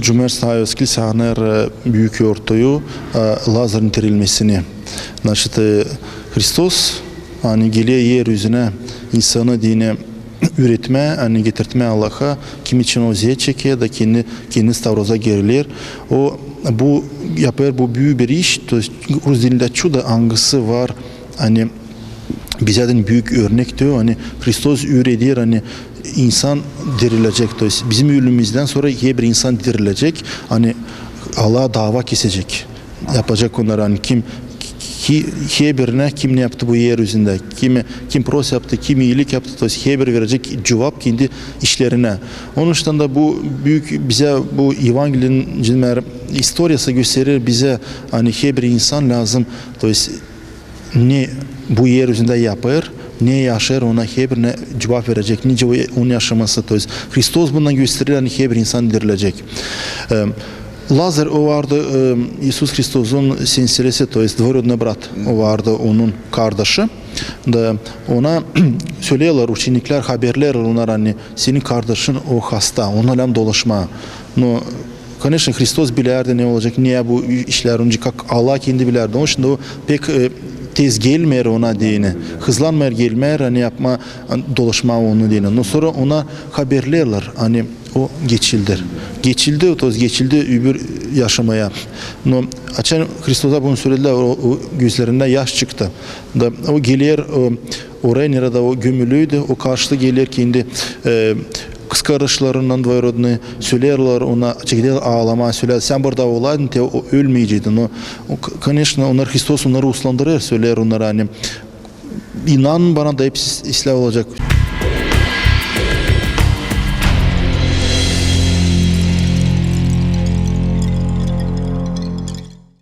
Cumhuriyet Kilisehaner büyük ortoyu Lazar'ın dirilmesini. Hristos hani geliyor yeryüzüne insanı dine üretme, hani getirtme Allah'a, kim için o ziyet çekiyor da kendi stavroza gerilir. O bu yapar, bu büyük bir iş. Rus dilinde çuda angısı var. Hani bizden büyük örnek diyor. Hani Hristos üretiyor, hani insan dirilecek. Bizim ölümümüzden sonra bir insan dirilecek. Hani Allah'a dava kesecek. Yapacak onları, hani birine kim ne yaptı bu yeryüzünde, kim pros yaptı, kim iyilik yaptı, bir verecek cevap kendi işlerine. Onun için de bu büyük bize bu Evangelinin historiası gösterir bize, hani bir insan lazım, ne bu yeryüzünde yapar, ne yaşar, ona birine cevap verecek, nice onu yaşaması. Hristos bundan gösterir, hani bir insan dirilecek. Lazar o vardı, İsus Hristos'un sinsilesi, dvorodный brat o vardı, onun kardeşi. Da ona söylüyorlar, učenikler haberler onlar, hani senin kardeşin o hasta, onunla dolaşma. No, конечно, Hristos bilirdi ne olacak, niye bu işler önce Allah kendi bilirdi. Onun için de o pek tez gelmer ona diyene, hızlanmer gelmer, hani yapma, dolaşma onu diyene. Sonra ona haberlerler, hani o geçildi, öbür yaşamaya. Açan Hristos'a bunu söylediler, o gözlerinden yaş çıktı. Da o gelir oraya nerede o gömülüydü, o karşıda gelir kendi kız kardeşlerinden двоюродный söylerler ona, çekildiler ağlama söyler. Sen burada olaydın, o ölmeyeceydin. Конечно, onlar Hristos onları uslandırır, söyler onlara, hani inan bana da hepsi ıslah olacak.